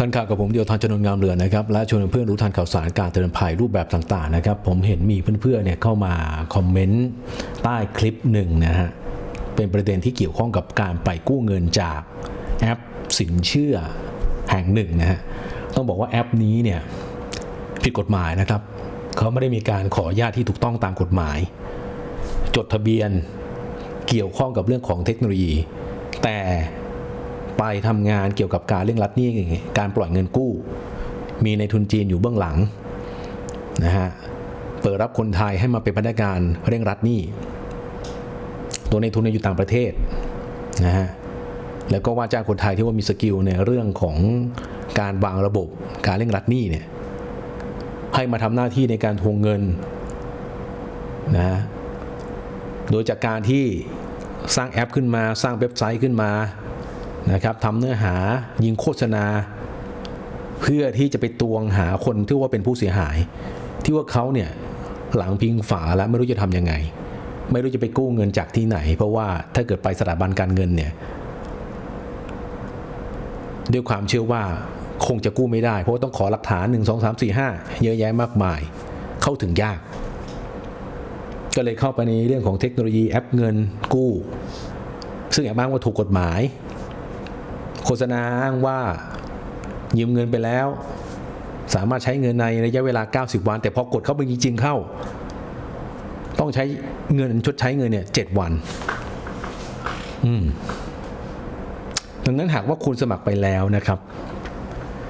ทันข่าวกับผมเดียวทันจนงามเรือนนะครับและชวนเพื่อนรู้ทันข่าวสารการเตือนภัยรูปแบบต่างๆนะครับผมเห็นมีเพื่อนๆเนี่ยเข้ามาคอมเมนต์ใต้คลิปหนึ่งนะฮะเป็นประเด็นที่เกี่ยวข้องกับการไปกู้เงินจากแอปสินเชื่อแห่งหนึ่งนะฮะต้องบอกว่าแอปนี้เนี่ยผิดกฎหมายนะครับเขาไม่ได้มีการขออนุญาตที่ถูกต้องตามกฎหมายจดทะเบียนเกี่ยวข้องกับเรื่องของเทคโนโลยีแต่ไปทำงานเกี่ยวกับการเร่งรัดหนี้การปล่อยเงินกู้มีในทุนจีนอยู่เบื้องหลังนะฮะเปิดรับคนไทยให้มาเป็นพนักงานเร่งรัดหนี้ตัวในทุนอยู่ต่างประเทศนะฮะแล้วก็ว่าจ้างคนไทยที่ว่ามีสกิลในเรื่องของการวางระบบการเร่งรัดหนี้เนี่ยให้มาทำหน้าที่ในการทวงเงินนะโดยจากการที่สร้างแอปขึ้นมาสร้างเว็บไซต์ขึ้นมานะครับทำเนื้อหายิงโฆษณาเพื่อที่จะไปตวงหาคนที่ว่าเป็นผู้เสียหายที่ว่าเขาเนี่ยหลังพิงฝาแล้วไม่รู้จะทำยังไงไม่รู้จะไปกู้เงินจากที่ไหนเพราะว่าถ้าเกิดไปสถาบันการเงินเนี่ยด้วยความเชื่อว่าคงจะกู้ไม่ได้เพราะต้องขอหลักฐาน1 2 3 4 5เยอะแยะมากมายเข้าถึงยากก็เลยเข้าไปในเรื่องของเทคโนโลยีแอปเงินกู้ซึ่งแอบอ้างว่าถูกกฎหมายโฆษณาอ้างว่ายืมเงินไปแล้วสามารถใช้เงินในระยะเวลา90วันแต่พอกดเข้าไปจริงๆเข้าต้องใช้เงินชดใช้เงินเนี่ย7วันดังนั้นหากว่าคุณสมัครไปแล้วนะครับ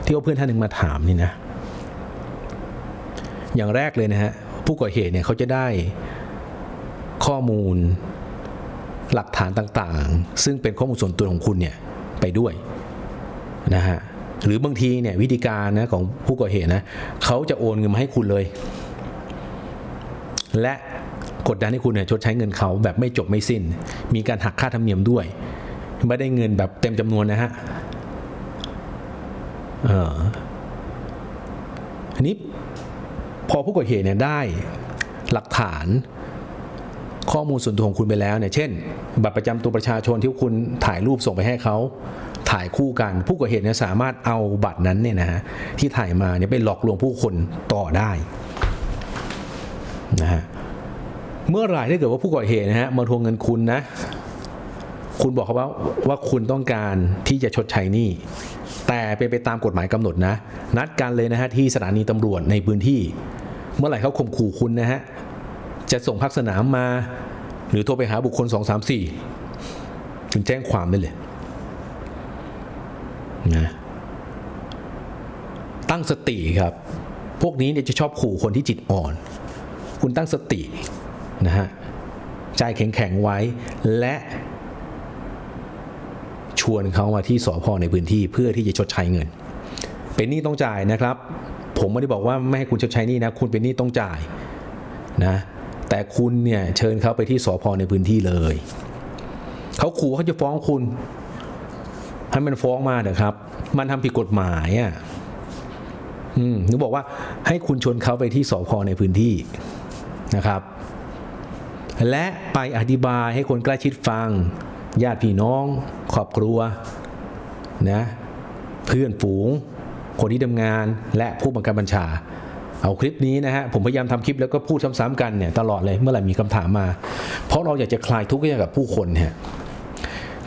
ที่ว่าเพื่อนท่านหนึ่งมาถามนี่นะอย่างแรกเลยนะฮะผู้ก่อเหตุเนี่ยเขาจะได้ข้อมูลหลักฐานต่างๆซึ่งเป็นข้อมูลส่วนตัวของคุณเนี่ยไปด้วยนะฮะหรือบางทีเนี่ยวิธีการนะของผู้ก่อเหตุนะเขาจะโอนเงินมาให้คุณเลยและกดดันให้คุณเนี่ยชดใช้เงินเขาแบบไม่จบไม่สิ้นมีการหักค่าธรรมเนียมด้วยไม่ได้เงินแบบเต็มจำนวนนะฮะอันนี้พอผู้ก่อเหตุเนี่ยได้หลักฐานข้อมูลส่วนตัวของคุณไปแล้วเนี่ยเช่นบัตรประจำตัวประชาชนที่คุณถ่ายรูปส่งไปให้เขาถ่ายคู่กันผู้ก่อเหตุเนี่ยสามารถเอาบัตรนั้นเนี่ยนะฮะที่ถ่ายมาเนี่ยไปหลอกลวงผู้คนต่อได้นะฮะเมื่อไหร่ถ้าเกิดว่าผู้ก่อเหตุนะฮะมาทวงเงินคุณนะคุณบอกเขาว่าคุณต้องการที่จะชดใช้หนี้แต่เป็นไปตามกฎหมายกำหนดนะนัดกันเลยนะฮะที่สถานีตำรวจในพื้นที่เมื่อไหร่เขาข่มขู่คุณนะฮะจะส่งพักสนามมาหรือโทรไปหาบุคคล2 3 4ถึงแจ้งความได้เลยนะตั้งสติครับพวกนี้เนี่ยจะชอบขู่คนที่จิตอ่อนคุณตั้งสตินะฮะใจแข็งๆไว้และชวนเขามาที่สภ.ในพื้นที่เพื่อที่จะชดใช้เงินเป็นหนี้ต้องจ่ายนะครับผมไม่ได้บอกว่าไม่ให้คุณชดใช้หนี้นะคุณเป็นหนี้ต้องจ่ายนะแต่คุณเนี่ยเชิญเขาไปที่สภ.ในพื้นที่เลยเขาขู่เขาจะฟ้องคุณให้มันฟ้องมาเถอะครับมันทำผิดกฎหมายหนูบอกว่าให้คุณชวนเขาไปที่สภ.ในพื้นที่นะครับและไปอธิบายให้คนใกล้ชิดฟังญาติพี่น้องครอบครัวนะเพื่อนฝูงคนที่ทำงานและผู้บังคับบัญชาเอาคลิปนี้นะฮะผมพยายามทำคลิปแล้วก็พูดซ้ำๆกันเนี่ยตลอดเลยเมื่อไหร่มีคำถามมาเพราะเราอยากจะคลายทุกข์ให้กับผู้คนฮะ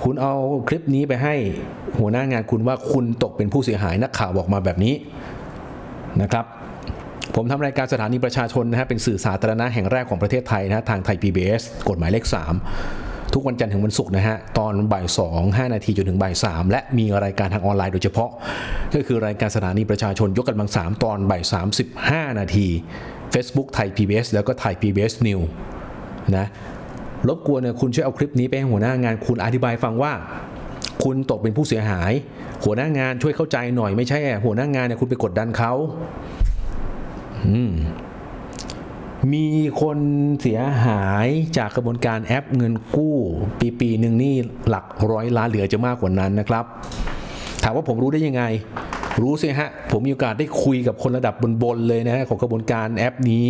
คุณเอาคลิปนี้ไปให้หัวหน้างานคุณว่าคุณตกเป็นผู้เสียหายนักข่าวบอกมาแบบนี้นะครับผมทำรายการสถานีประชาชนนะฮะเป็นสื่อสาธารณะแห่งแรกของประเทศไทยนะทางไทย PBS กฎหมายเลข3ทุกวันจันทร์ถึงวันศุกร์นะฮะตอนบ่าย2 5 นาทีจนถึงบ่าย3และมีรายการทางออนไลน์โดยเฉพาะก็คือรายการสถานีประชาชนยกกำลัง3ตอนบ่าย3 15 นาที Facebook ไทย PBS แล้วก็ไทย PBS New นะรบกวนเนี่ยคุณช่วยเอาคลิปนี้ไปให้หัวหน้างานคุณอธิบายฟังว่าคุณตกเป็นผู้เสียหายหัวหน้างานช่วยเข้าใจหน่อยไม่ใช่หัวหน้างานเนี่ยคุณไปกดดันเขามีคนเสียหายจากกระบวนการแอปเงินกู้ปีหนึ่งนี่หลัก100 ล้านเหลือจะมากกว่านั้นนะครับถามว่าผมรู้ได้ยังไงรู้สิฮะผมมีโอกาสได้คุยกับคนระดับบนๆเลยนะของกระบวนการแอปนี้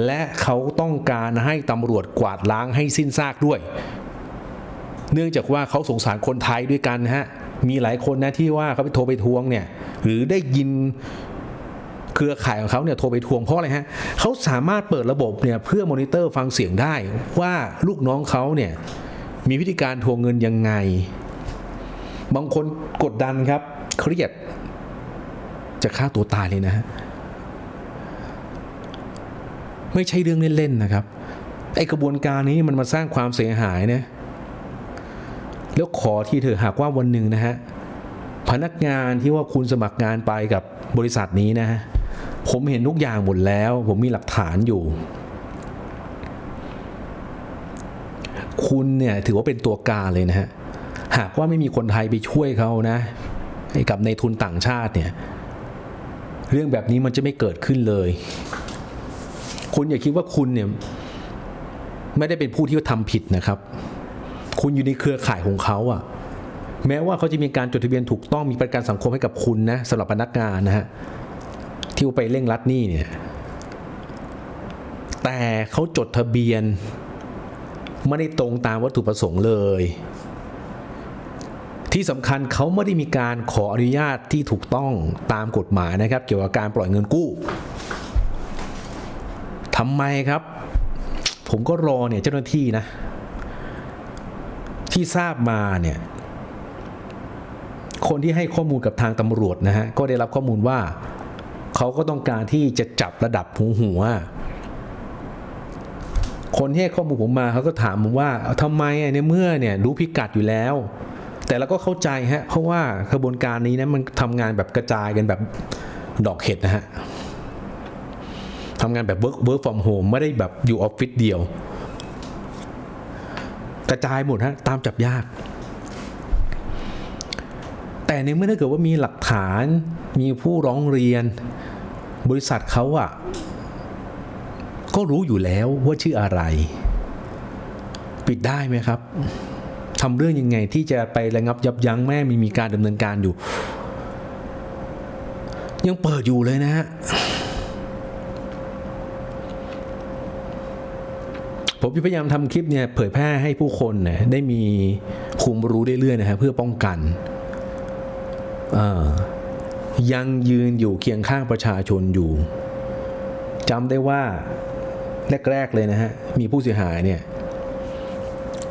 และเขาต้องการให้ตำรวจกวาดล้างให้สิ้นซากด้วยเนื่องจากว่าเขาสงสารคนไทยด้วยกันฮะ มีหลายคนนะที่ว่าเขาไปโทรไปทวงเนี่ยหรือได้ยินเครือข่ายของเขาเนี่ยโทรไปทวงเพราะอะไรฮะเขาสามารถเปิดระบบเนี่ยเพื่อมอนิเตอร์ฟังเสียงได้ว่าลูกน้องเขาเนี่ยมีวิธีการทวงเงินยังไงบางคนกดดันครับเครียดจะฆ่าตัวตายเลยนะฮะไม่ใช่เรื่องเล่นๆนะครับไอกระบวนการนี้มันมาสร้างความเสียหายนะแล้วขอที่เธอหากว่าวันหนึ่งนะฮะพนักงานที่ว่าคุณสมัครงานไปกับบริษัทนี้นะฮะผมเห็นทุกอย่างหมดแล้วผมมีหลักฐานอยู่คุณเนี่ยถือว่าเป็นตัวการเลยนะฮะหากว่าไม่มีคนไทยไปช่วยเขานะให้กับในทุนต่างชาติเนี่ยเรื่องแบบนี้มันจะไม่เกิดขึ้นเลยคุณอย่าคิดว่าคุณเนี่ยไม่ได้เป็นผู้ที่ทำผิดนะครับคุณอยู่ในเครือข่ายของเขาอะแม้ว่าเขาจะมีการจดทะเบียนถูกต้องมีประกันสังคมให้กับคุณนะสำหรับพนักงานนะฮะที่ไปเร่งรัดหนี้เนี่ยแต่เขาจดทะเบียนไม่ได้ตรงตามวัตถุประสงค์เลยที่สำคัญเขาไม่ได้มีการขออนุญาตที่ถูกต้องตามกฎหมายนะครับเกี่ยวกับการปล่อยเงินกู้ทำไมครับผมก็รอเนี่ยเจ้าหน้าที่นะที่ทราบมาเนี่ยคนที่ให้ข้อมูลกับทางตำรวจนะฮะก็ได้รับข้อมูลว่าเขาก็ต้องการที่จะจับระดับหัวคนที่ให้ข้อมูลผมมาเขาก็ถามผมว่าทำไมในเมื่อเนี่ยรู้พิกัดอยู่แล้วแต่เราก็เข้าใจฮะเพราะว่ากระบวนการนี้นะมันทำงานแบบกระจายกันแบบดอกเห็ดนะฮะทำงานแบบ work from home ไม่ได้แบบอยู่ออฟฟิศเดียวกระจายหมดฮะตามจับยากแต่ในเมื่อถ้าเกิดว่ามีหลักฐานมีผู้ร้องเรียนบริษัทเขาอ่ะก็รู้อยู่แล้วว่าชื่ออะไรปิดได้ไหมครับทำเรื่องยังไงที่จะไประงับยับยั้งแม่มีการดำเนินการอยู่ยังเปิดอยู่เลยนะฮะผมพยายามทำคลิปเนี่ยเผยแพร่ให้ผู้คนเนี่ยได้มีภูมิรู้เรื่อยๆนะฮะเพื่อป้องกันยังยืนอยู่เคียงข้างประชาชนอยู่จำได้ว่าแรกๆเลยนะฮะมีผู้เสียหายเนี่ย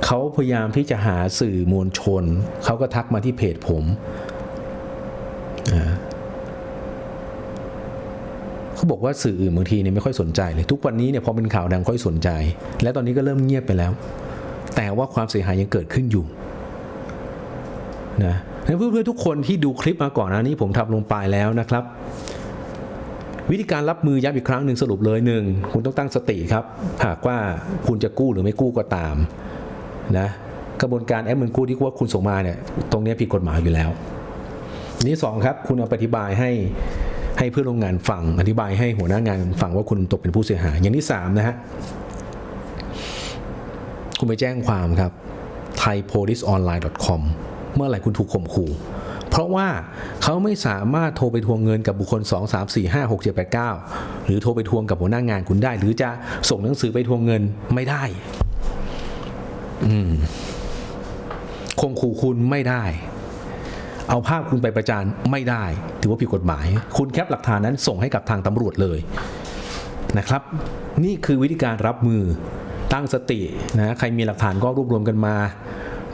เขาพยายามที่จะหาสื่อมวลชนเขาก็ทักมาที่เพจผมเขาบอกว่าสื่ออื่นบางทีเนี่ยไม่ค่อยสนใจเลยทุกวันนี้เนี่ยพอเป็นข่าวดังค่อยสนใจและตอนนี้ก็เริ่มเงียบไปแล้วแต่ว่าความเสียหายยังเกิดขึ้นอยู่นะเพื่อนๆทุกคนที่ดูคลิปมาก่อนหน้านี้ผมทำลงไปแล้วนะครับวิธีการรับมือย้ำอีกครั้งหนึ่งสรุปเลย1คุณต้องตั้งสติครับหากว่าคุณจะกู้หรือไม่กู้ก็ตามนะกระบวนการแอปเงินกู้ที่ว่าคุณส่งมาเนี่ยตรงนี้ผิดกฎหมายอยู่แล้วนี่2ครับคุณเอาไปอธิบายให้เพื่อนร่วมงานฟังอธิบายให้หัวหน้างานฟังว่าคุณตกเป็นผู้เสียหายอย่างที่3นะฮะคุณไปแจ้งความครับ thaipoliceonline.com เมื่อไหร่คุณถูกข่มขู่เพราะว่าเขาไม่สามารถโทรไปทวงเงินกับบุคคล2 3 4 5 6 7 8 9หรือโทรไปทวงกับหัวหน้างานคุณได้หรือจะส่งหนังสือไปทวงเงินไม่ได้ข่มขู่คุณไม่ได้เอาภาพคุณไปประจานไม่ได้ถือว่าผิดกฎหมายคุณแคปหลักฐานนั้นส่งให้กับทางตำรวจเลยนะครับนี่คือวิธีการรับมือตั้งสตินะใครมีหลักฐานก็รวบรวมกันมา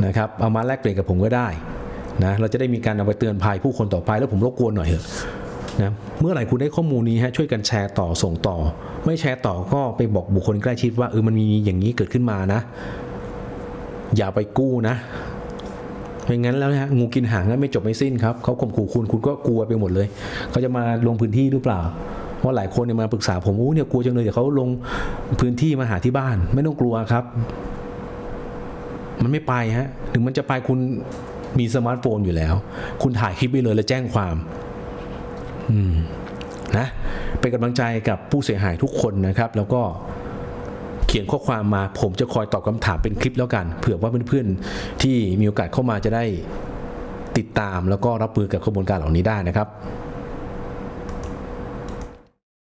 นะครับเอามาแลกเปลี่ยนกับผมก็ได้นะเราจะได้มีการเอาไปเตือนภัยผู้คนต่อไปแล้วผมรบกวนหน่อยเถอะนะเมื่อไหร่คุณได้ข้อมูลนี้ฮะช่วยกันแชร์ต่อส่งต่อไม่แชร์ต่อก็ไปบอกบุคคลใกล้ชิดว่ามันมีอย่างนี้เกิดขึ้นมานะอย่าไปกู้นะไม่งั้นแล้วนะงูกินหางนั้นไม่จบไม่สิ้นครับเขาข่มขู่คุณก็กลัวไปหมดเลยเขาจะมาลงพื้นที่หรือเปล่าเพราะหลายคนเนี่ยมาปรึกษาผมเนี่ยกลัวจังเลยเดี๋ยวเขาลงพื้นที่มาหาที่บ้านไม่ต้องกลัวครับมันไม่ไปฮะถึงมันจะไปคุณมีสมาร์ทโฟนอยู่แล้วคุณถ่ายคลิปไปเลยแล้วแจ้งความนะเป็นกำลังใจกับผู้เสียหายทุกคนนะครับแล้วก็เขียนข้อความมาผมจะคอยตอบคำถามเป็นคลิปแล้วกันเผื่อว่าเพื่อนๆที่มีโอกาสเข้ามาจะได้ติดตามแล้วก็รับมือกับกระบวนการเหล่านี้ได้นะครับ